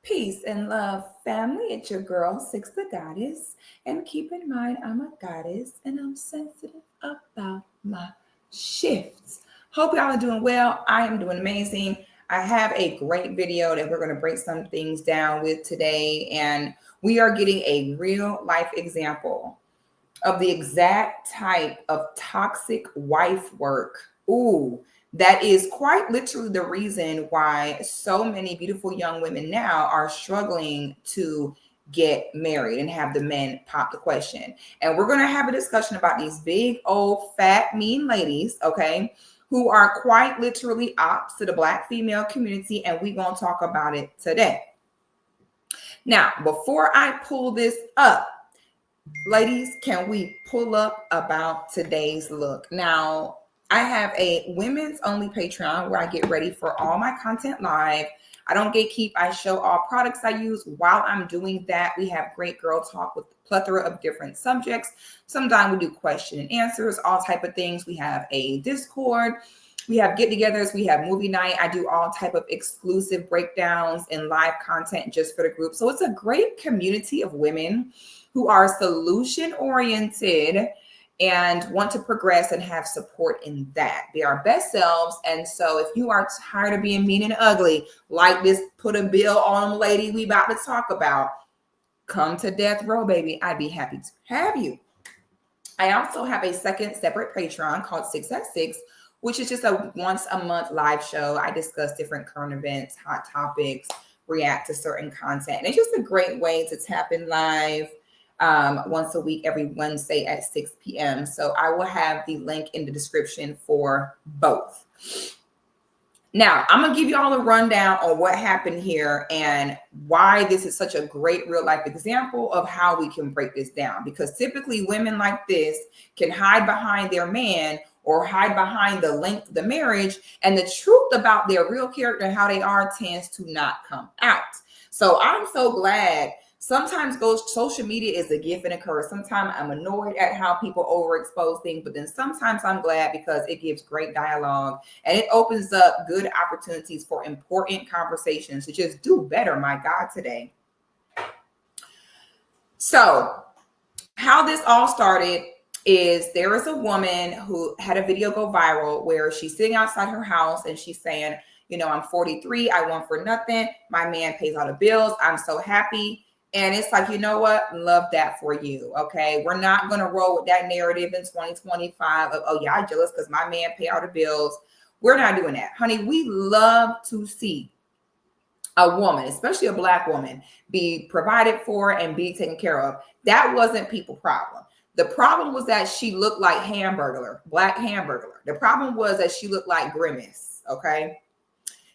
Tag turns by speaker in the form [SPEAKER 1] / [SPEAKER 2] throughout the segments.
[SPEAKER 1] Peace and love, family. It's your girl, Sixthegoddis. And keep in mind, I'm a goddess and I'm sensitive about my shifts. Hope y'all are doing well. I am doing amazing. I have a great video that we're going to break some things down with today. And we are getting a real life example of the exact type of toxic wife work. Ooh, that is quite literally the reason why so many beautiful young women now are struggling to get married and have the men pop the question. And we're going to have a discussion about these big old fat mean ladies, okay, who are quite literally ops to the Black female community. And we're going to talk about it today. Now, before I pull this up, ladies, can we pull up about today's look? Now, I have a women's only Patreon where I get ready for all my content live. I don't gatekeep. I show all products I use. While I'm doing that, we have great girl talk with a plethora of different subjects. Sometimes we do question and answers, all type of things. We have a Discord. We have get-togethers. We have movie night. I do all type of exclusive breakdowns and live content just for the group. So it's a great community of women who are solution-oriented and want to progress and have support in that. They are best selves. And so if you are tired of being mean and ugly, like this put a bill on them lady we about to talk about, come to death row, baby. I'd be happy to have you. I also have a second separate Patreon called 6 at 6, which is just a once a month live show. I discuss different current events, hot topics, react to certain content. And it's just a great way to tap in live once a week, every Wednesday at 6 p.m. So I will have the link in the description for both. Now, I'm going to give you all a rundown on what happened here and why this is such a great real life example of how we can break this down. Because typically women like this can hide behind their man or hide behind the length of the marriage. And the truth about their real character and how they are tends to not come out. So I'm so glad. Sometimes social media is a gift and a curse. Sometimes I'm annoyed at how people overexpose things, but then sometimes I'm glad because it gives great dialogue and it opens up good opportunities for important conversations to just do better, my God, today. So how this all started is there is a woman who had a video go viral where she's sitting outside her house and she's saying, you know, I'm 43. I want for nothing. My man pays all the bills. I'm so happy. And it's like, you know what? Love that for you. Okay. We're not going to roll with that narrative in 2025 of, oh, yeah, I'm jealous because my man pay all the bills. We're not doing that. Honey, we love to see a woman, especially a Black woman, be provided for and be taken care of. That wasn't people's problem. The problem was that she looked like Hamburglar, Black Hamburglar. The problem was that she looked like Grimace. Okay.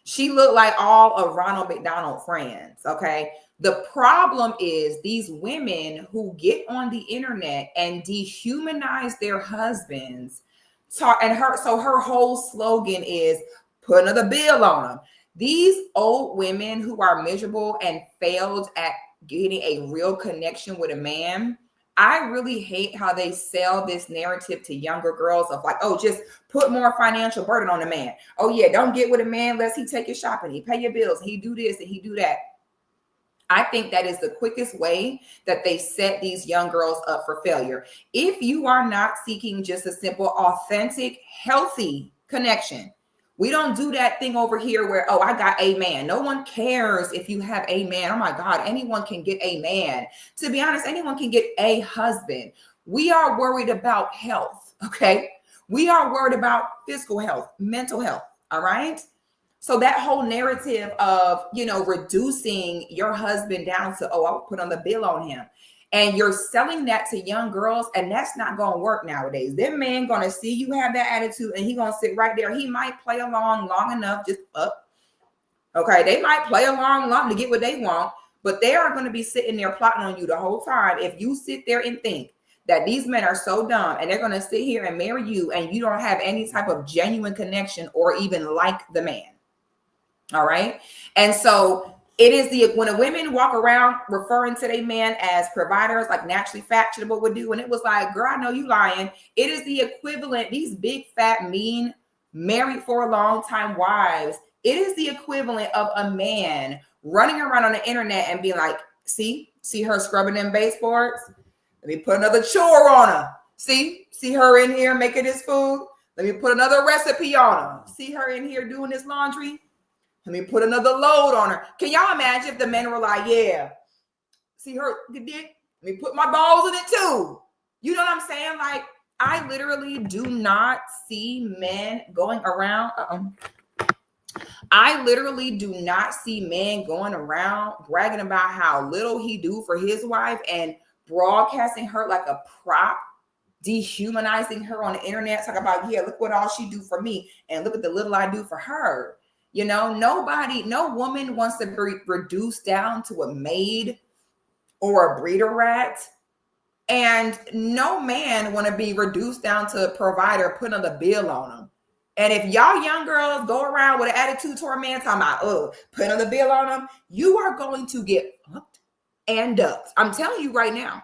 [SPEAKER 1] She looked like all of Ronald McDonald friends. Okay. The problem is these women who get on the internet and dehumanize their husbands. So her whole slogan is put another bill on them. These old women who are miserable and failed at getting a real connection with a man, I really hate how they sell this narrative to younger girls of like, oh, just put more financial burden on the man. Oh yeah, don't get with a man unless he take your shopping, he pay your bills, he do this and he do that. I think that is the quickest way that they set these young girls up for failure. If you are not seeking just a simple, authentic, healthy connection, we don't do that thing over here where, oh, I got a man. No one cares if you have a man. Oh my God, anyone can get a man. To be honest, anyone can get a husband. We are worried about health, okay? We are worried about physical health, mental health, all right? So that whole narrative of, you know, reducing your husband down to, oh, I'll put on the bill on him. And you're selling that to young girls, and that's not going to work nowadays. Their man going to see you have that attitude, and he going to sit right there. He might play along long enough, just up. Okay, they might play along long to get what they want, but they are going to be sitting there plotting on you the whole time. If you sit there and think that these men are so dumb and they're going to sit here and marry you, and you don't have any type of genuine connection or even like the man. All right. And so it is when the women walk around referring to their man as providers, like naturally fashionable would do. And it was like, girl, I know you lying. It is the equivalent. These big, fat, mean, married for a long time wives It is the equivalent of a man running around on the internet and being like, see her scrubbing them baseboards? Let me put another chore on her. See her in here making this food? Let me put another recipe on her. See her in here doing this laundry? Let me put another load on her. Can y'all imagine if the men were like, yeah, see her, let me put my balls in it too. You know what I'm saying? Like, I literally do not see men going around. I literally do not see men going around bragging about how little he do for his wife and broadcasting her like a prop, dehumanizing her on the internet, talking about, yeah, look what all she do for me and look at the little I do for her. You know, no woman wants to be reduced down to a maid or a breeder rat. And no man want to be reduced down to a provider, putting the bill on them. And if y'all young girls go around with an attitude toward men talking about, putting on the bill on them, you are going to get fucked and ducked. I'm telling you right now.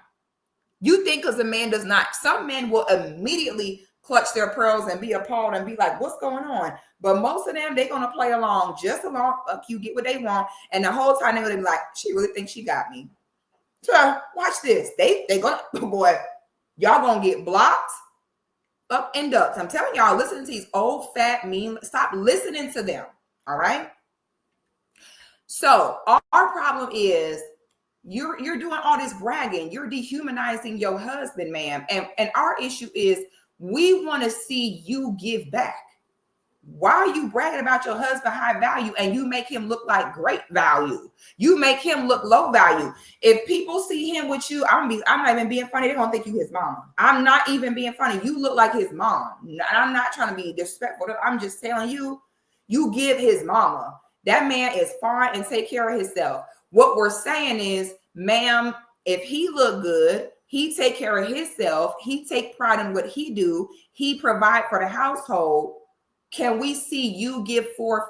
[SPEAKER 1] You think because a man does not, some men will immediately clutch their pearls and be appalled and be like, what's going on? But most of them, they're going to play along, just along, fuck you, get what they want. And the whole time they're going to be like, she really thinks she got me. So watch this. They gonna, boy, y'all gonna get blocked, up and ducked. I'm telling y'all, listen to these old fat mean. Stop listening to them. All right. So our problem is you're doing all this bragging. You're dehumanizing your husband, ma'am. And our issue is we want to see you give back. Why are you bragging about your husband high value and you make him look like great value? You make him look low value. If people see him with you, I'm not even being funny. They're gonna think you his mom. I'm not even being funny. You look like his mom. I'm not trying to be disrespectful. I'm just telling you, you give his mama. That man is fine and take care of himself. What we're saying is, ma'am, if he look good, he take care of himself. He take pride in what he do. He provide for the household. Can we see you give forth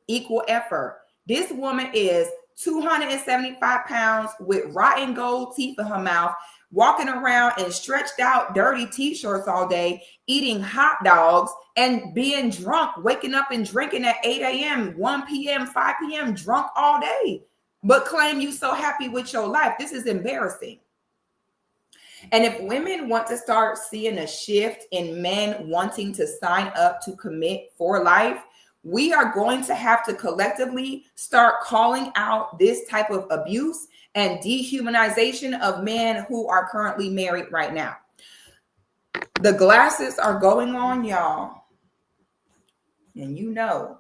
[SPEAKER 1] equal effort? This woman is 275 pounds with rotten gold teeth in her mouth, walking around in stretched out, dirty t-shirts all day, eating hot dogs and being drunk, waking up and drinking at 8 a.m., 1 p.m., 5 p.m., drunk all day, but claim you so happy with your life. This is embarrassing. And if women want to start seeing a shift in men wanting to sign up to commit for life, we are going to have to collectively start calling out this type of abuse and dehumanization of men who are currently married right now. The glasses are going on, y'all. And you know,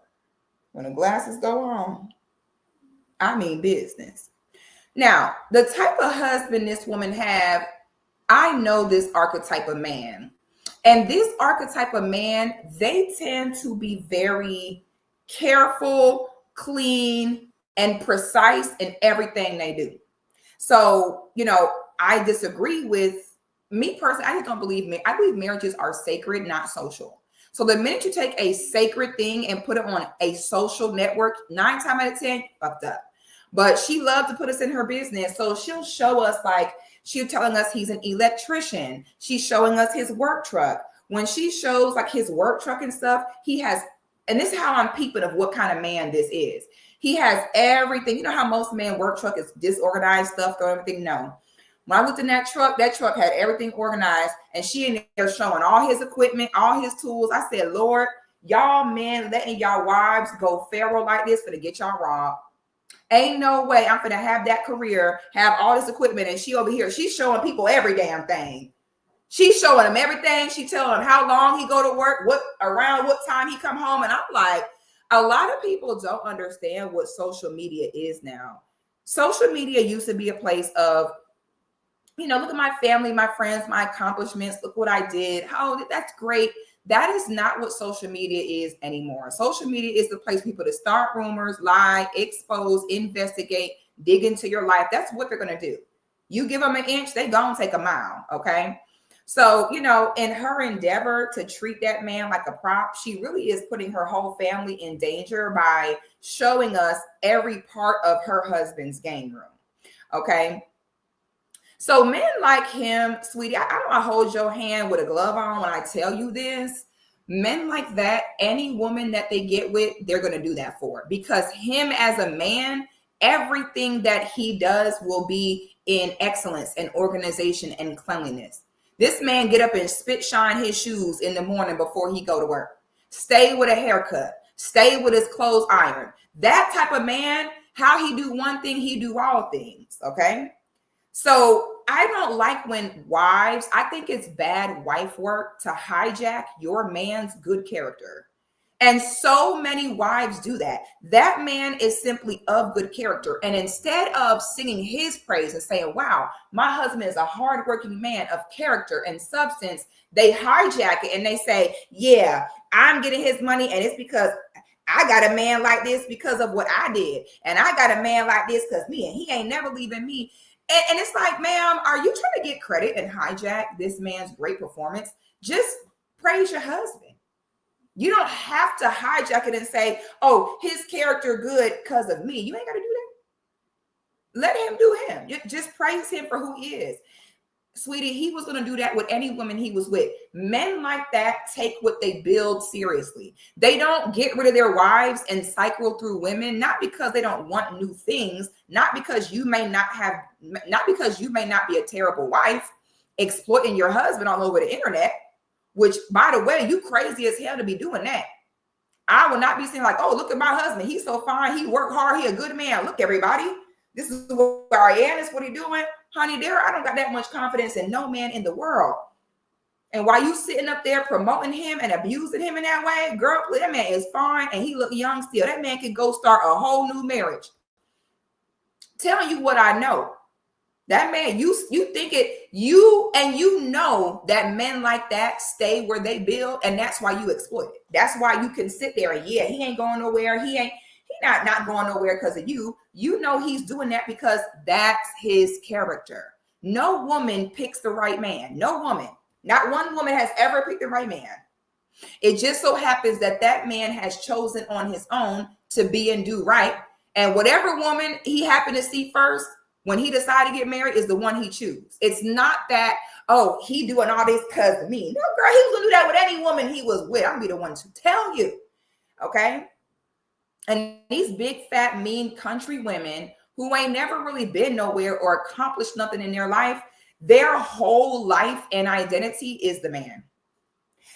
[SPEAKER 1] when the glasses go on, I mean business. Now, the type of husband this woman have, I know this archetype of man. And this archetype of man, they tend to be very careful, clean, and precise in everything they do. So, you know, I disagree with me personally. I just don't believe me. I believe marriages are sacred, not social. So the minute you take a sacred thing and put it on a social network, 9 times out of 10, fucked up. But she loves to put us in her business. So she'll show us, like, she's telling us he's an electrician. She's showing us his work truck. When she shows like his work truck and stuff, he has, and this is how I'm peeping of what kind of man this is. He has everything. You know how most men work truck is disorganized stuff, throw everything? No. When I looked in that truck had everything organized, and she in there showing all his equipment, all his tools. I said, Lord, y'all men letting y'all wives go feral like this for to get y'all robbed. Ain't no way I'm gonna have that career, have all this equipment, and she over here, she's showing people every damn thing. She's showing them everything. She telling them how long he go to work, around what time he come home. And I'm like, a lot of people don't understand what social media is now. Social media used to be a place of, you know, look at my family, my friends, my accomplishments. Look what I did. Oh, that's great. That is not what social media is anymore. Social media is the place for people to start rumors, lie, expose, investigate, dig into your life. That's what they're going to do. You give them an inch, they gonna take a mile. Okay. So, you know, in her endeavor to treat that man like a prop, she really is putting her whole family in danger by showing us every part of her husband's game room. Okay. So men like him, sweetie, I don't want to hold your hand with a glove on when I tell you this, Men like that, any woman that they get with, they're going to do that for, because him as a man, everything that he does will be in excellence and organization and cleanliness. This man get up and spit shine his shoes in the morning before he go to work. Stay with a haircut. Stay with his clothes ironed. That type of man, how he do one thing, he do all things. Okay. So I don't like when wives, I think it's bad wife work to hijack your man's good character. And so many wives do that. That man is simply of good character. And instead of singing his praise and saying, wow, my husband is a hardworking man of character and substance, they hijack it and they say, yeah, I'm getting his money and it's because I got a man like this because of what I did. And I got a man like this because me, and he ain't never leaving me. And it's like, ma'am, are you trying to get credit and hijack this man's great performance? Just praise your husband. You don't have to hijack it and say, oh, his character good because of me. You ain't got to do that. Let him do him. Just praise him for who he is. Sweetie, he was going to do that with any woman he was with. Men like that take what they build seriously. They don't get rid of their wives and cycle through women, not because they don't want new things, not because you may not be a terrible wife exploiting your husband all over the internet, which, by the way, you crazy as hell to be doing that. I will not be saying like, oh, look at my husband. He's so fine. He worked hard. He a good man. Look, everybody. This is where I am. This is what he doing. Honey, I don't got that much confidence in no man in the world. And while you sitting up there promoting him and abusing him in that way, girl, that man is fine and he look young still. That man can go start a whole new marriage. Telling you what I know. That man, you think it, you know that men like that stay where they build, and that's why you exploit it. That's why you can sit there and, yeah, he ain't going nowhere. He not going nowhere because of you. You know he's doing that because that's his character. No woman picks the right man. No woman. Not one woman has ever picked the right man. It just so happens that that man has chosen on his own to be and do right. And whatever woman he happened to see first, when he decided to get married, is the one he chooses. It's not that, oh, he doing all this because of me. No, girl, he was going to do that with any woman he was with. I'm going to be the one to tell you. Okay? And these big, fat, mean country women who ain't never really been nowhere or accomplished nothing in their life, their whole life and identity is the man.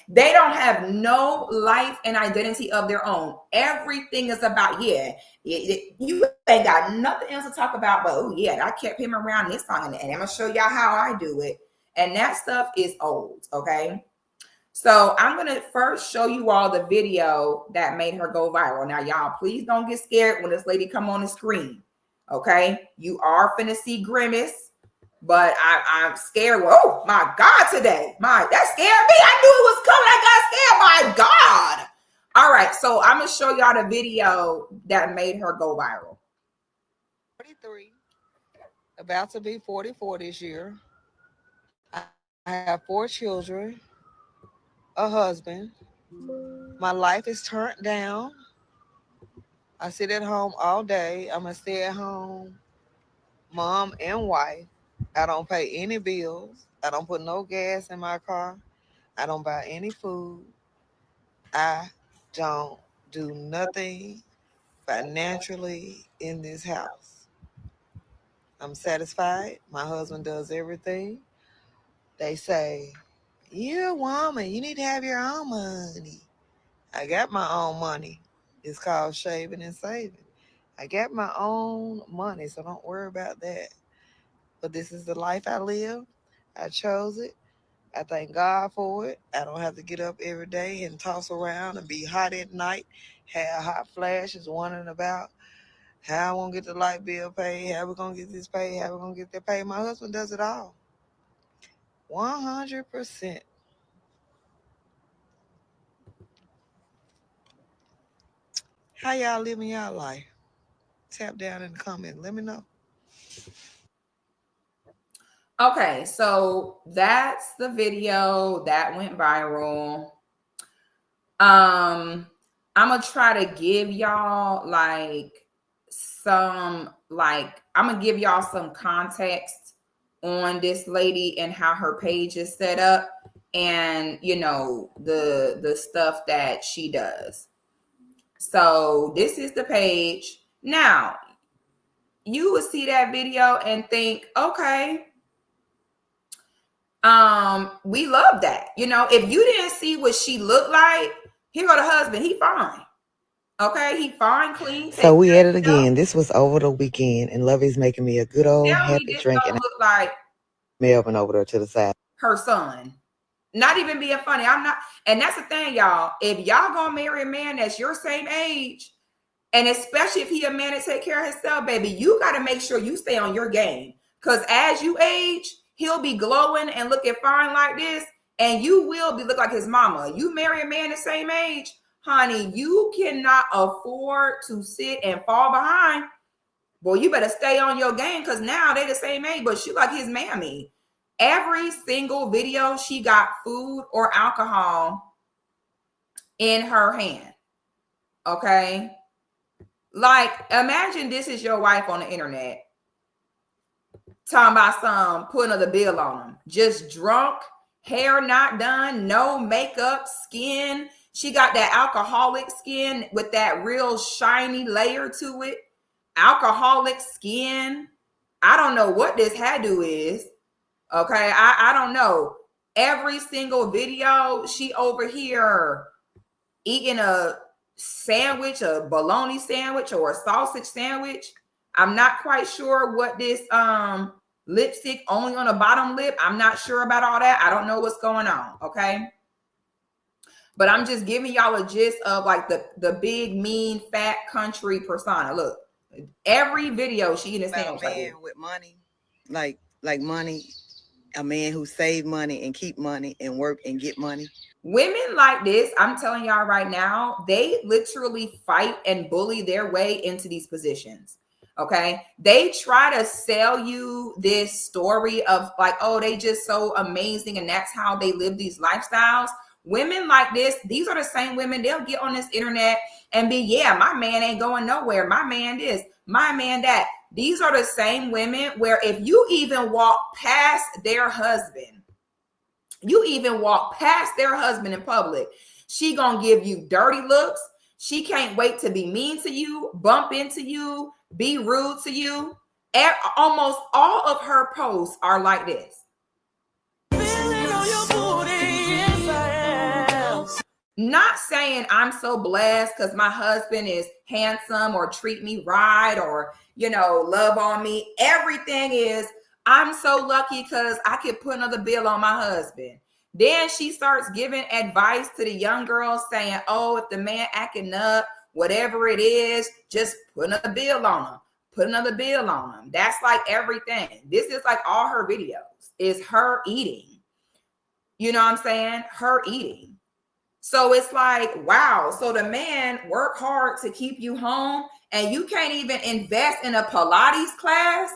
[SPEAKER 1] They don't have no life and identity of their own. Everything is about, you ain't got nothing else to talk about, but oh yeah, I kept him around this song and I'm gonna show y'all how I do it. And that stuff is old, okay? So I'm gonna first show you all the video that made her go viral. Now, y'all, please don't get scared when this lady come on the screen, okay? You are finna see Grimace. But I'm scared. Oh my God, today. That scared me. I knew it was coming. I got scared. My God. All right. So I'm going to show y'all the video that made her go viral.
[SPEAKER 2] 43, about to be 44 this year. I have 4 children, a husband. My life is turned down. I sit at home all day. I'm a stay-at-home mom and wife. I don't pay any bills. I don't put no gas in my car. I don't buy any food. I don't do nothing financially in this house. I'm satisfied. My husband does everything. They say, you're a woman. You need to have your own money. I got my own money. It's called shaving and saving. I got my own money, so don't worry about that. But this is the life I live. I chose it. I thank God for it. I don't have to get up every day and toss around and be hot at night, have hot flashes, wondering about how I won't get the light bill paid, how we going to get this paid, how we going to get that paid. My husband does it all. 100%. How y'all living y'all life? Tap down in the comment. Let me know.
[SPEAKER 1] Okay, so that's the video that went viral. I'm gonna try to give y'all some context on this lady and how her page is set up. and the stuff that she does. So this is the page. Now you would see that video and think, okay, we love that. If you didn't see what she looked like, here go the husband. He fine. Okay, he fine, clean.
[SPEAKER 3] So we at it again. This was over the weekend, and Lovey's making me a good old
[SPEAKER 1] Tell
[SPEAKER 3] happy
[SPEAKER 1] me this
[SPEAKER 3] drink,
[SPEAKER 1] don't
[SPEAKER 3] and
[SPEAKER 1] look like
[SPEAKER 3] Melvin over there to the side.
[SPEAKER 1] her son. Not even being funny. I'm not, and that's the thing, y'all. If y'all gonna marry a man that's your same age, and especially if he a man to take care of himself, baby, you got to make sure you stay on your game. Because as you age, he'll be glowing and looking fine like this, and you will be look like his mama. You marry a man the same age, honey, you cannot afford to sit and fall behind. Boy, you better stay on your game, because now they the same age, but she like his mammy. Every single video, she got food or alcohol in her hand. Okay? Like, imagine this is your wife on the internet talking about some putting another bill on them. Just drunk, hair not done, no makeup, skin. She got that alcoholic skin with that real shiny layer to it. Alcoholic skin. I don't know what this hairdo is. Okay, I don't know. Every single video, she over here eating a sandwich, a bologna sandwich, or a sausage sandwich. I'm not quite sure what this lipstick only on the bottom lip. I'm not sure about all that. I don't know what's going on. Okay. But I'm just giving y'all a gist of like the big, mean, fat country persona. Look, every video she eating a sandwich.
[SPEAKER 3] About a man with money, like money, a man who save money and keep money and work and get money.
[SPEAKER 1] Women like this, I'm telling y'all right now, they literally fight and bully their way into these positions. Okay. They try to sell you this story of like, oh, they just so amazing, and that's how they live these lifestyles. Women like this, these are the same women, they'll get on this internet and be, yeah, my man ain't going nowhere. My man this, my man that. These are the same women where if you even walk past their husband, in public, she gonna give you dirty looks. She can't wait to be mean to you, bump into you, be rude to you. Almost all of her posts are like this. Not saying I'm so blessed because my husband is handsome or treat me right or, love on me. Everything is, I'm so lucky because I could put another bill on my husband. Then she starts giving advice to the young girls saying, oh, if the man acting up, whatever it is, just put another bill on him. Put another bill on him. That's like everything. This is like all her videos is her eating. You know what I'm saying? Her eating. So it's like, wow. So the man work hard to keep you home and you can't even invest in a Pilates class.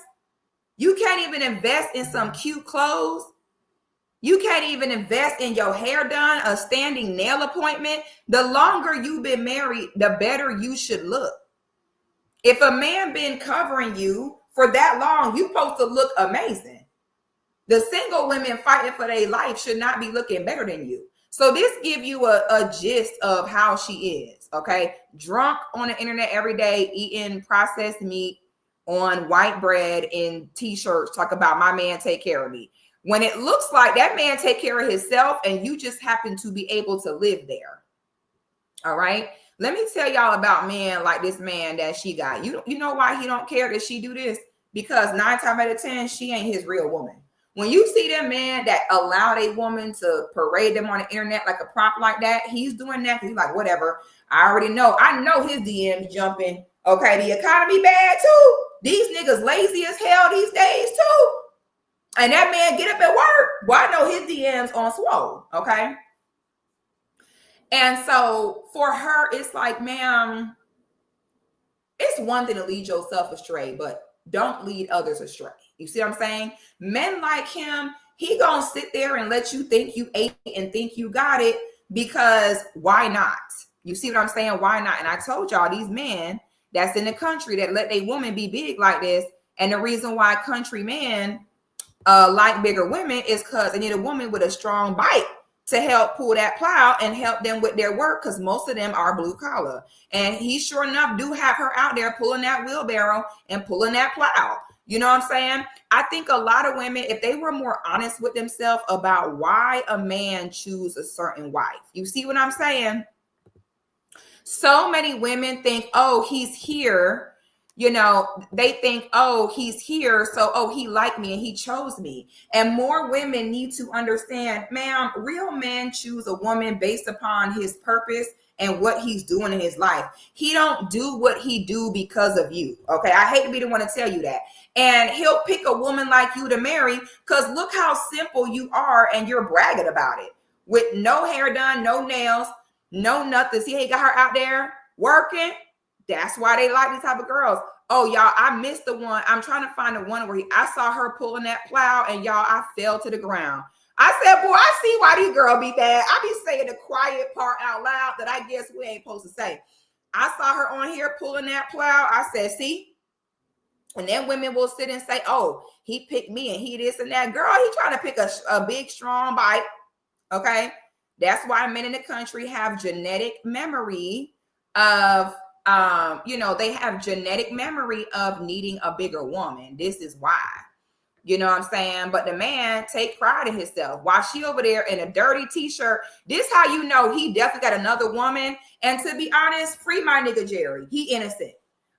[SPEAKER 1] You can't even invest in some cute clothes. You can't even invest in your hair done, a standing nail appointment. The longer you've been married, the better you should look. If a man been covering you for that long, you're supposed to look amazing. The single women fighting for their life should not be looking better than you. So this give you a gist of how she is, okay? Drunk on the internet every day, eating processed meat on white bread in t-shirts, talk about my man take care of me. When it looks like that man take care of himself and you just happen to be able to live there. All right. Let me tell y'all about men like this man that she got. You know why he don't care that she do this? Because 9 times out of 10, she ain't his real woman. When you see that man that allowed a woman to parade them on the internet like a prop like that, he's doing that. He's like, whatever. I already know. I know his DMs jumping. Okay, the economy bad too. These niggas lazy as hell these days too. And that man get up at work. Well, I know his DMs on swole. Okay. And so for her, it's like, ma'am, it's one thing to lead yourself astray, but don't lead others astray. You see what I'm saying? Men like him, he gonna sit there and let you think you ate and think you got it because why not? You see what I'm saying? Why not? And I told y'all these men that's in the country that let a woman be big like this. And the reason why country men like bigger women is because they need a woman with a strong bite. to help pull that plow and help them with their work, because most of them are blue collar. And he sure enough do have her out there pulling that wheelbarrow and pulling that plow. You know what I'm saying? I think a lot of women, if they were more honest with themselves about why a man choose a certain wife, you see what I'm saying? So many women think, oh, he's here. You know, they think, oh, he's here. So, oh, he liked me and he chose me. And more women need to understand, ma'am, real men choose a woman based upon his purpose and what he's doing in his life. He don't do what he do because of you. Okay. I hate to be the one to tell you that. And he'll pick a woman like you to marry because look how simple you are and you're bragging about it with no hair done, no nails, no nothing. See, he got her out there working. That's why they like these type of girls. Oh, y'all, I missed the one. I'm trying to find the one where I saw her pulling that plow and y'all, I fell to the ground. I said, boy, I see why these girls be bad. I be saying the quiet part out loud that I guess we ain't supposed to say. I saw her on here pulling that plow. I said, see? And then women will sit and say, oh, he picked me and he this and that. Girl, he trying to pick a big, strong bite. Okay? That's why men in the country have genetic memory of they have genetic memory of needing a bigger woman. This is why, you know what I'm saying? But the man take pride in himself. While she over there in a dirty t-shirt, this how you know he definitely got another woman. And to be honest, free my nigga Jerry. He innocent.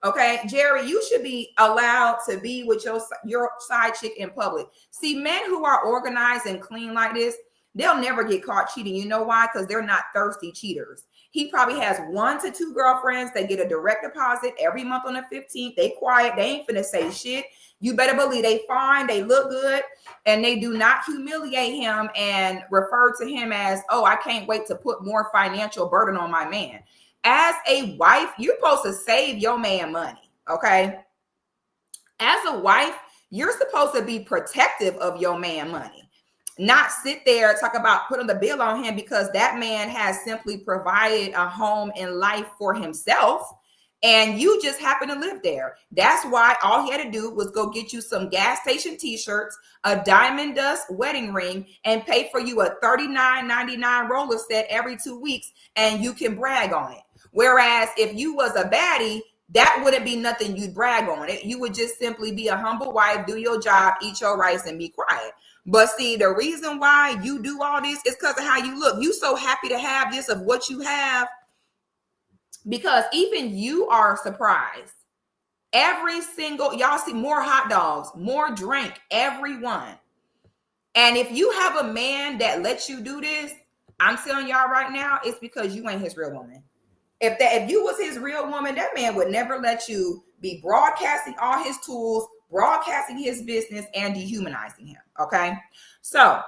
[SPEAKER 1] Okay, Jerry, you should be allowed to be with your side chick in public. See, men who are organized and clean like this, they'll never get caught cheating. You know why? Because they're not thirsty cheaters. He probably has 1 to 2 girlfriends that get a direct deposit every month on the 15th. They quiet. They ain't finna say shit. You better believe they fine. They look good. And they do not humiliate him and refer to him as, oh, I can't wait to put more financial burden on my man. As a wife, you're supposed to save your man money. Okay. As a wife, you're supposed to be protective of your man money. Not sit there talk about putting the bill on him because that man has simply provided a home and life for himself and you just happen to live there. That's why all he had to do was go get you some gas station t-shirts, a diamond dust wedding ring, and pay for you a $39.99 roller set every 2 weeks and you can brag on it. Whereas if you was a baddie, that wouldn't be nothing you'd brag on it. You would just simply be a humble wife, do your job, eat your rice, and be quiet. But see, the reason why you do all this is because of how you look. You so happy to have this of what you have because even you are surprised. Every single, y'all see more hot dogs, more drink, everyone. And if you have a man that lets you do this, I'm telling y'all right now, it's because you ain't his real woman. If you was his real woman, that man would never let you be broadcasting all his tools, broadcasting his business, and dehumanizing him. Okay. So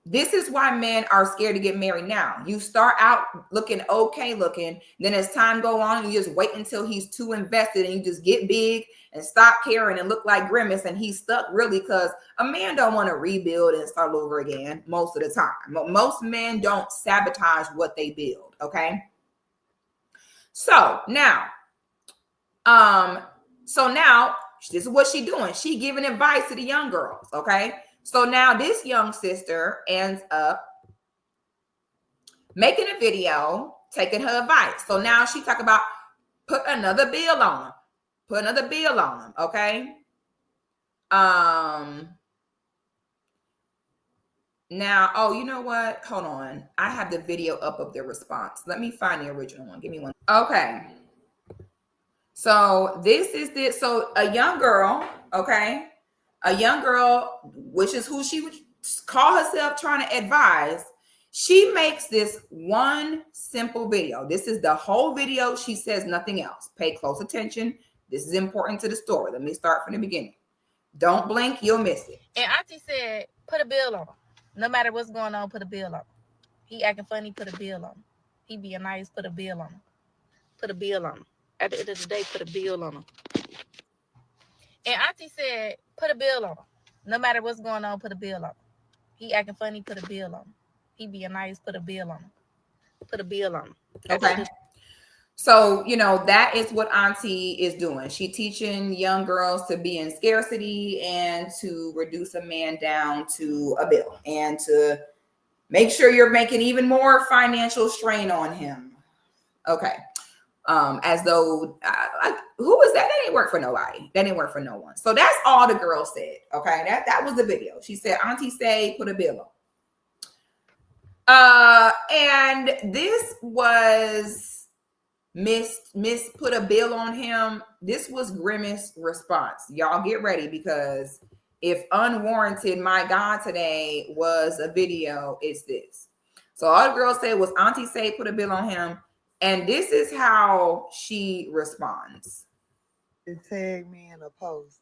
[SPEAKER 1] this is why men are scared to get married now. You start out looking okay looking. Then as time go on, you just wait until he's too invested and you just get big and stop caring and look like Grimace. And he's stuck really because a man don't want to rebuild and start over again most of the time. Most men don't sabotage what they build. Okay. So now this is what she doing. She giving advice to the young girls. Okay. So now this young sister ends up making a video, taking her advice. So now she talk about put another bill on them. Okay. Now, oh, you know what? Hold on. I have the video up of their response. Let me find the original one. Give me one. Okay. So this is this. So a young girl, okay? A young girl, which is who she would call herself trying to advise. She makes this one simple video. This is the whole video. She says nothing else. Pay close attention. This is important to the story. Let me start from the beginning. Don't blink. You'll miss it.
[SPEAKER 4] And Auntie said, put a bill on him. No matter what's going on, put a bill on him. He acting funny, put a bill on him. He being nice, put a bill on him. Put a bill on him. At the end of the day, put a bill on him. And Auntie said, put a bill on him. No matter what's going on, put a bill on him. He acting funny, put a bill on him. He being nice, put a bill on him. Put a bill on him.
[SPEAKER 1] Okay. So, that is what Auntie is doing. She teaching young girls to be in scarcity and to reduce a man down to a bill and to Make sure you're making even more financial strain on him. Okay. As though, who is that? That didn't work for nobody. That didn't work for no one. So that's all the girl said. Okay. That was the video. She said, Auntie say, put a bill on. And this was Miss put a bill on him. This was Grimace response. Y'all get ready, because if unwarranted, my God today was a video, it's this. So all the girl said was Auntie say put a bill on him. And this is how she responds.
[SPEAKER 3] It tagged me in a post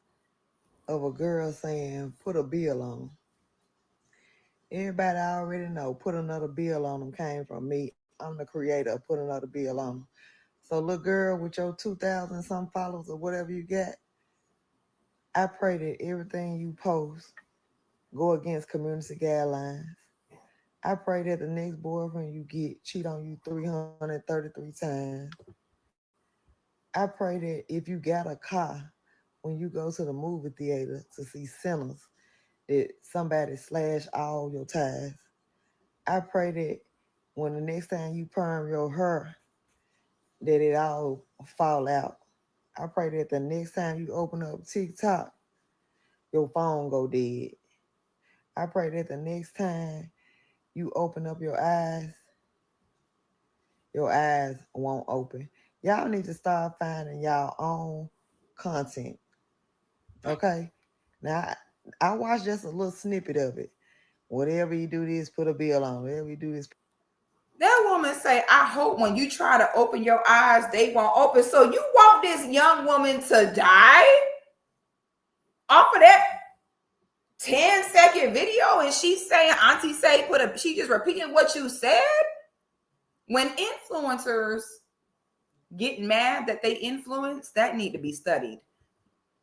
[SPEAKER 3] of a girl saying, put a bill on. Everybody already know, put another bill on them came from me. I'm the creator of put another bill on them. So little girl with your 2,000 some followers or whatever you got, I pray that everything you post go against community guidelines. I pray that the next boyfriend you get cheat on you 333 times. I pray that if you got a car, when you go to the movie theater to see Sinners, that somebody slash all your ties. I pray that when the next time you perm your hair, that it all fall out. I pray that the next time you open up TikTok, your phone go dead. I pray that the next time you open up your eyes won't open. Y'all need to start finding y'all own content. Okay? Now, I watched just a little snippet of it. Whatever you do this, put a bill on. Whatever you do this.
[SPEAKER 1] That woman say, I hope when you try to open your eyes, they won't open. So you want this young woman to die off of that 10-second video? And she's saying, Auntie say, she just repeating what you said? When influencers get mad that they influence, that need to be studied.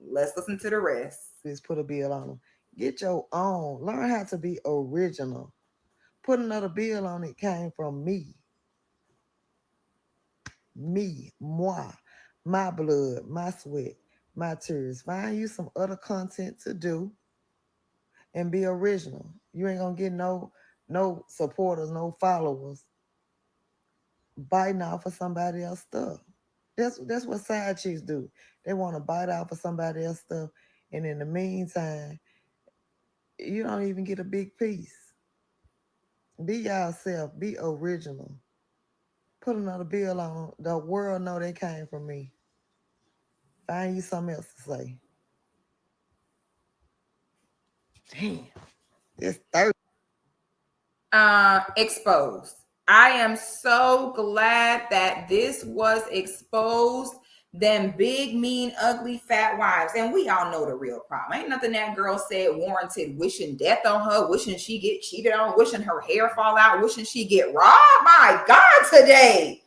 [SPEAKER 1] Let's listen to the rest.
[SPEAKER 3] Just put a bill on them. Get your own. Learn how to be original. Put another bill on it came from me. Me, moi, my blood, my sweat, my tears. Find you some other content to do and be original. You ain't gonna get no supporters, no followers biting off of somebody else's stuff. That's what side chicks do. They want to bite off of somebody else's stuff, and in the meantime, you don't even get a big piece. Be yourself. Be original. Put another bill on. The world know they came from me. Find you something else to say. Damn. It's 30.
[SPEAKER 1] Exposed. I am so glad that this was exposed. Them big, mean, ugly, fat wives. And we all know the real problem. Ain't nothing that girl said warranted wishing death on her, wishing she get cheated on, wishing her hair fall out, wishing she get robbed. My God, today.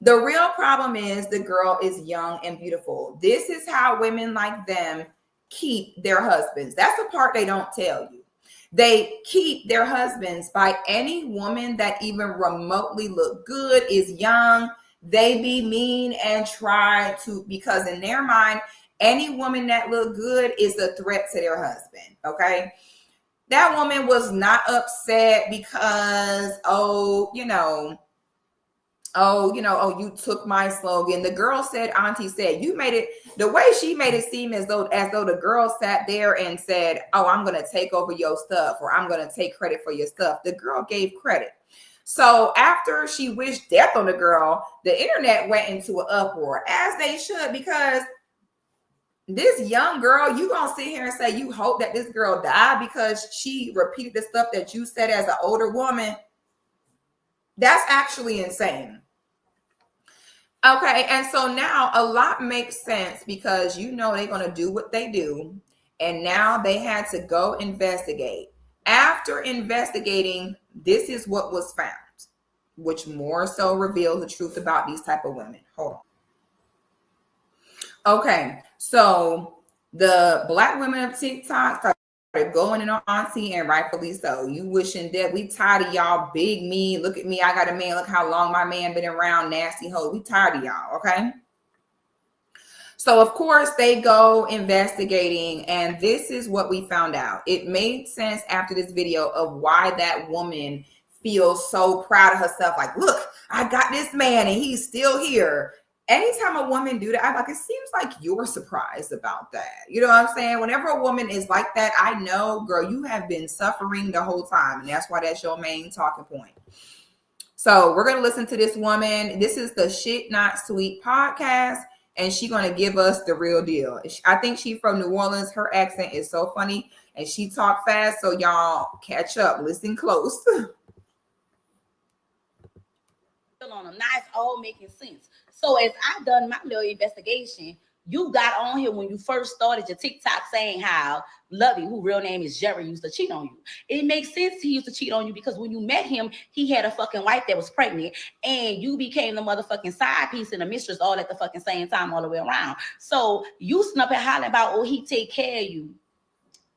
[SPEAKER 1] The real problem is the girl is young and beautiful. This is how women like them keep their husbands. That's the part they don't tell you. They keep their husbands by any woman that even remotely look good, is young. They be mean and try to, because in their mind, any woman that look good is a threat to their husband. Okay. That woman was not upset because, you took my slogan. The girl said, Auntie said, you made it, the way she made it seem as though the girl sat there and said, oh, I'm going to take over your stuff, or I'm going to take credit for your stuff. The girl gave credit. So after she wished death on the girl, the internet went into an uproar, as they should, because this young girl, you gonna sit here and say you hope that this girl died because she repeated the stuff that you said as an older woman. That's actually insane. Okay, and so now a lot makes sense, because they're going to do what they do, and now they had to go investigate. After investigating, this is what was found, which more so reveals the truth about these type of women. Hold on. Okay, so the Black women of TikTok started going in on Auntie, and rightfully so. You wishing that we tired of y'all big me. Look at me, I got a man. Look how long my man been around, nasty hoe. We tired of y'all, okay? So of course they go investigating, and this is what we found out. It made sense after this video of why that woman feels so proud of herself. Like, look, I got this man and he's still here. Anytime a woman do that, it seems like you're surprised about that. You know what I'm saying? Whenever a woman is like that, I know, girl, you have been suffering the whole time. And that's why that's your main talking point. So we're going to listen to this woman. This is the Shit Not Sweet podcast, and she's going to give us the real deal. I think she's from New Orleans. Her accent is so funny, and she talk fast, so y'all catch up. Listen close.
[SPEAKER 5] On them. Now it's all making sense. So as I done my little investigation, you got on here when you first started your TikTok saying how Lovey, who real name is Jerry, used to cheat on you. It makes sense he used to cheat on you because when you met him, he had a fucking wife that was pregnant, and you became the motherfucking side piece and the mistress all at the fucking same time all the way around. So you sitting up and hollering about, oh, he take care of you.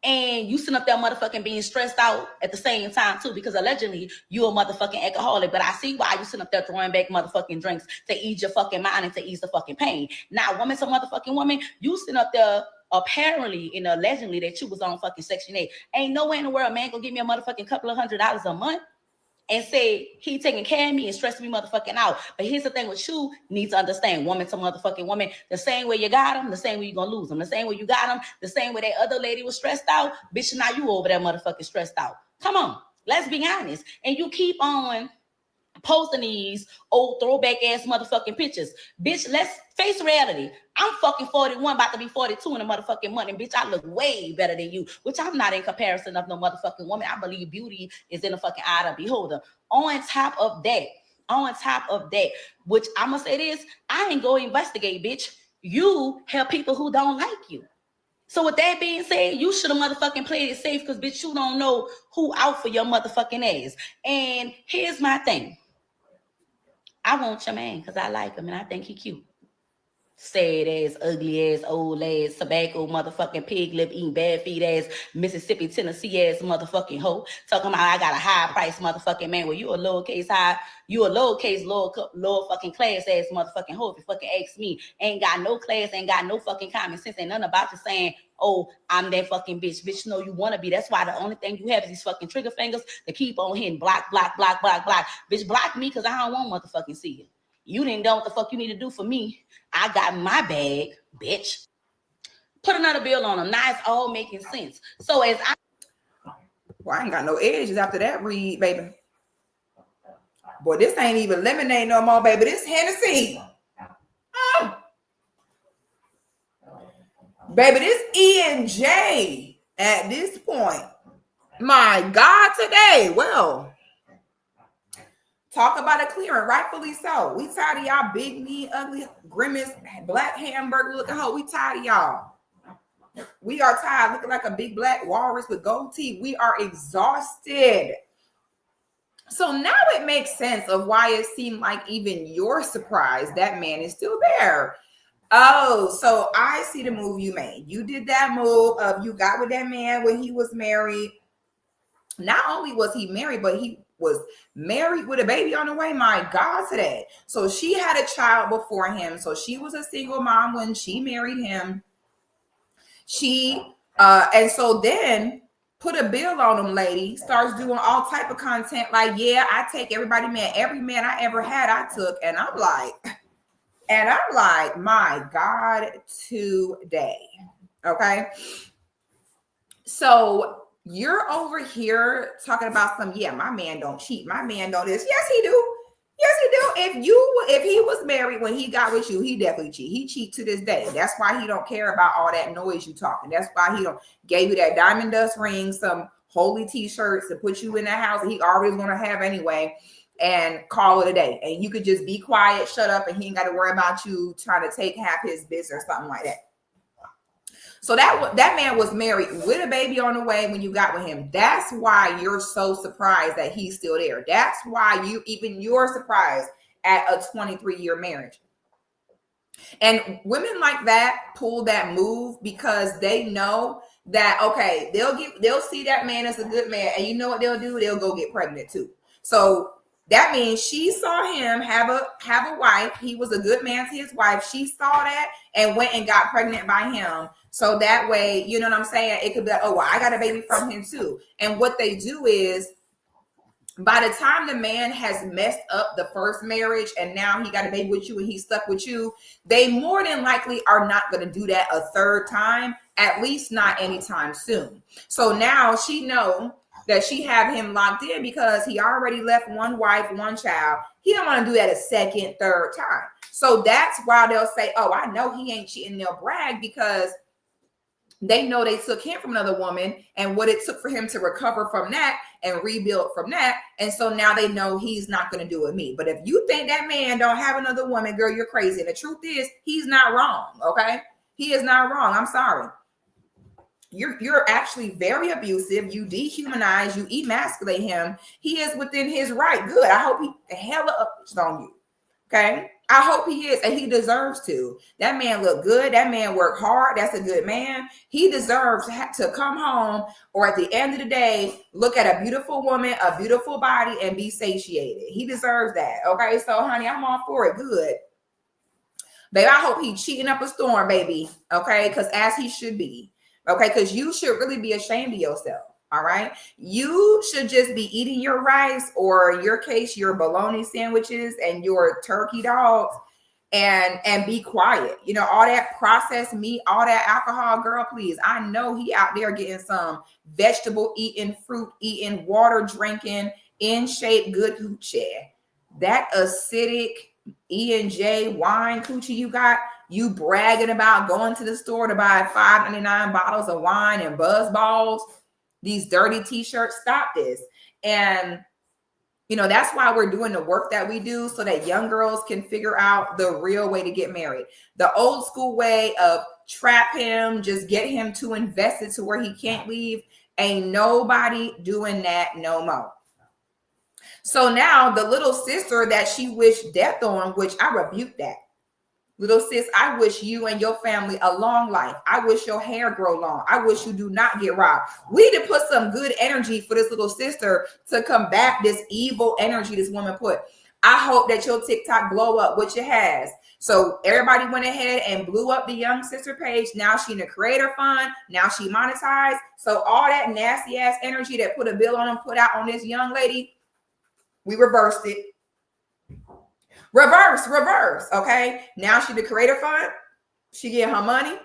[SPEAKER 5] And you sitting up there motherfucking being stressed out at the same time too, because allegedly you a motherfucking alcoholic. But I see why you sitting up there throwing back motherfucking drinks to ease your fucking mind and to ease the fucking pain. Now, woman to motherfucking woman, you sitting up there apparently and allegedly that you was on fucking Section 8. Ain't no way in the world a man gonna give me a motherfucking couple of $100 a month and say he taking care of me and stressing me motherfucking out. But here's the thing with you need to understand, woman to motherfucking woman, the same way you got him, the same way you're gonna lose him. The same way you got him, the same way that other lady was stressed out, bitch, now you over there motherfucking stressed out. Come on, let's be honest. And you keep on posting these old throwback ass motherfucking pictures. Bitch, let's face reality. I'm fucking 41, about to be 42 in a motherfucking month, and bitch, I look way better than you, which I'm not in comparison of no motherfucking woman. I believe beauty is in the fucking eye of the beholder. On top of that, which I'm gonna say this, I ain't go investigate, bitch. You have people who don't like you. So with that being said, you should have motherfucking played it safe, because bitch, you don't know who out for your motherfucking ass. And here's my thing. I want your man because I like him and I think he cute. Sad ass, ugly ass, old ass, tobacco motherfucking pig lip eating bad feet ass, Mississippi, Tennessee ass motherfucking hoe. Talking about I got a high price motherfucking man. Well, you a lowercase high, you a lowercase lower fucking class ass motherfucking hoe. If you fucking ask me, ain't got no class, ain't got no fucking common sense, ain't nothing about you saying, oh, I'm that fucking bitch. Bitch, you know you want to be. That's why the only thing you have is these fucking trigger fingers to keep on hitting block, block, block, block, block. Bitch, block me because I don't want motherfucking see you. You didn't know what the fuck you need to do for me. I got my bag, bitch. Put another bill on them. Now it's all making sense. So as
[SPEAKER 1] Well, I ain't got no edges after that read, baby. Boy, this ain't even lemonade no more, baby. This Hennessy. Baby, this E&J at this point. My God, today. Well, talk about a clearing, rightfully so. We tired of y'all big, mean, ugly, grimace, black hamburger looking hoe. We tired of y'all. We are tired looking like a big black walrus with gold teeth. We are exhausted. So now it makes sense of why it seemed like even you're surprised that man is still there. Oh, so I see the move you made. You did that move of you got with that man when he was married. Not only was he married, but he was married with a baby on the way. My God, today. So she had a child before him. So she was a single mom when she married him. And so then put a bill on him, lady, starts doing all type of content like, yeah, I take every man I ever had, I took. And I'm like, my God, today. Okay. So you're over here talking about my man don't cheat. My man don't this. Yes, he do. Yes, he do. If he was married when he got with you, he definitely cheat. He cheat to this day. That's why he don't care about all that noise you talking. That's why he don't gave you that diamond dust ring, some holy t-shirts to put you in that house that he always going to have anyway, and call it a day. And you could just be quiet, shut up, and he ain't got to worry about you trying to take half his business or something like that. So that man was married with a baby on the way when you got with him. That's why you're so surprised that he's still there. That's why you're surprised at a 23-year marriage. And women like that pull that move because they know that, okay, they'll see that man as a good man, and you know what they'll do? They'll go get pregnant too. So That means she saw him have a wife. He was a good man to his wife. She saw that and went and got pregnant by him. So that way, you know what I'm saying? It could be like, oh, well, I got a baby from him too. And what they do is, by the time the man has messed up the first marriage and now he got a baby with you and he's stuck with you, they more than likely are not going to do that a third time, at least not anytime soon. So now she know that she have him locked in because he already left one wife, one child. He don't want to do that a second, third time. So that's why they'll say, oh, I know he ain't cheating. They'll brag because they know they took him from another woman and what it took for him to recover from that and rebuild from that. And so now they know he's not going to do it with me. But if you think that man don't have another woman, girl, you're crazy. And the truth is, he's not wrong. Okay. He is not wrong. I'm sorry. You're actually very abusive. You dehumanize, you emasculate him. He is within his right. Good. I hope he hella ups on you. Okay. I hope he is, and he deserves to. That man look good. That man worked hard. That's a good man. He deserves to come home, or at the end of the day, look at a beautiful woman, a beautiful body, and be satiated. He deserves that. Okay. So, honey, I'm all for it. Good. Baby, I hope he cheating up a storm, baby. Okay. Because as he should be. Okay. Because you should really be ashamed of yourself. All right. You should just be eating your rice, or in your case, your bologna sandwiches and your turkey dogs, and be quiet. You know, all that processed meat, all that alcohol, girl, please. I know he out there getting some vegetable eating, fruit eating, water drinking, in shape, good coochie. That acidic E&J wine coochie you got, you bragging about going to the store to buy $5.99 bottles of wine and buzz balls. These dirty t-shirts, stop this. And, you know, that's why we're doing the work that we do, so that young girls can figure out the real way to get married. The old school way of trap him, just get him too invested to where he can't leave. Ain't nobody doing that no more. So now the little sister that she wished death on, which I rebuke that. Little sis, I wish you and your family a long life. I wish your hair grow long. I wish you do not get robbed. We need to put some good energy for this little sister to combat this evil energy this woman put. I hope that your TikTok blow up, which it has. So everybody went ahead and blew up the young sister page. Now she in the creator fund. Now she monetized. So all that nasty ass energy that put a bill on and put out on this young lady, we reversed it. Reverse. Okay. Now she the creator fund. She get her money.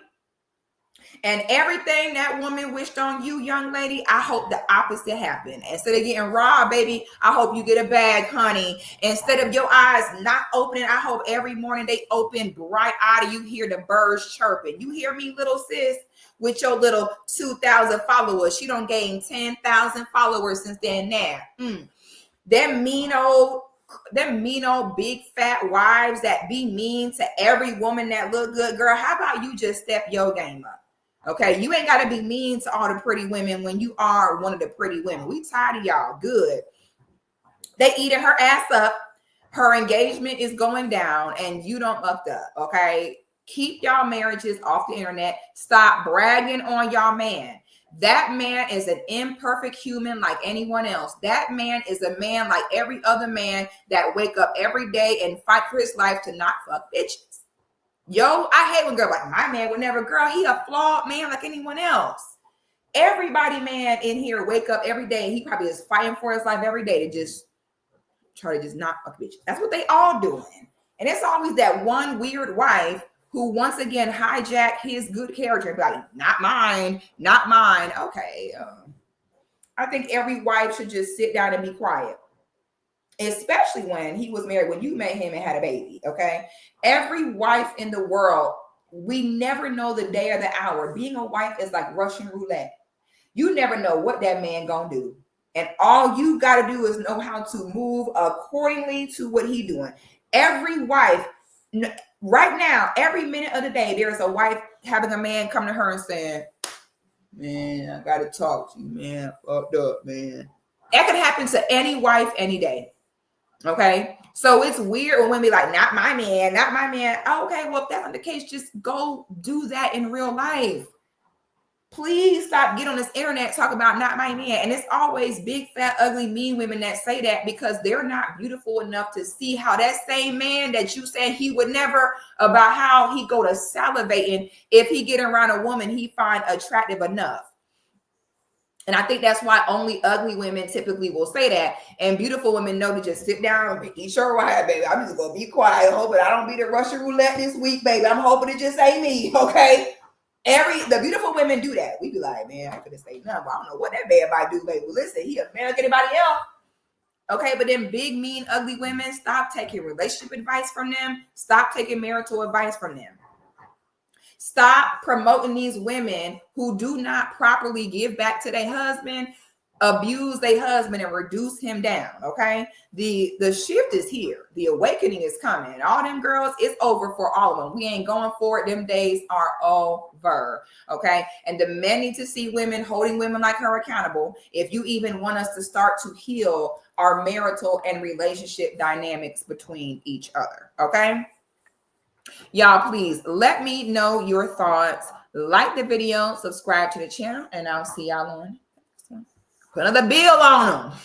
[SPEAKER 1] And everything that woman wished on you, young lady, I hope the opposite happened. Instead of getting robbed, baby, I hope you get a bag, honey. Instead of your eyes not opening, I hope every morning they open bright-eyed. You hear the birds chirping. You hear me, little sis? With your little 2,000 followers. She done gained 10,000 followers since then now. Them mean old big fat wives that be mean to every woman that look good, girl, how about you just step your game up? Okay, you ain't got to be mean to all the pretty women when you are one of the pretty women. We tired of y'all. Good. They eating her ass up. Her engagement is going down and you don't up up. Okay, keep y'all marriages off the internet. Stop bragging on y'all man. That man is an imperfect human like anyone else. That man is a man like every other man that wake up every day and fight for his life to not fuck bitches. Yo, I hate when girls like, my man would never. Girl, he a flawed man like anyone else. Everybody man in here wake up every day. He probably is fighting for his life every day to just try to just not fuck bitches. That's what they all doing. And it's always that one weird wife who once again hijack his good character and be like, not mine. Okay. I think every wife should just sit down and be quiet, especially when he was married, when you met him and had a baby. Okay. Every wife in the world, we never know the day or the hour. Being a wife is like Russian roulette. You never know what that man gonna do. And all you got to do is know how to move accordingly to what he doing. Every wife, right now, every minute of the day, there's a wife having a man come to her and saying, man, I got to talk to you, man. Fucked up, man. That could happen to any wife any day. Okay. So it's weird when women be like, not my man, not my man. Okay. Well, if that's not the case, just go do that in real life. Please stop getting on this internet talk about not my man. And it's always big, fat, ugly, mean women that say that because they're not beautiful enough to see how that same man that you said he would never, about how he go to salivating if he get around a woman he find attractive enough. And I think that's why only ugly women typically will say that. And beautiful women know to just sit down and eat your right, baby. I'm just going to be quiet, hoping I don't be the Russian roulette this week, baby. I'm hoping it just ain't me, okay? The beautiful women do that. We be like, man, I couldn't say nothing. I don't know what that man might do, baby. Well, listen, he a man like anybody else. Okay, but then big, mean, ugly women, stop taking relationship advice from them. Stop taking marital advice from them. Stop promoting these women who do not properly give back to their husband, abuse their husband, and reduce him down. Okay, the shift is here. The awakening is coming. All them girls, it's over for all of them. We ain't going for it. Them days are over. Okay, and the men need to see women holding women like her accountable. If you even want us to start to heal our marital and relationship dynamics between each other. Okay. Y'all, please let me know your thoughts. Like the video, subscribe to the channel, and I'll see y'all on the next one. Put another bill on them.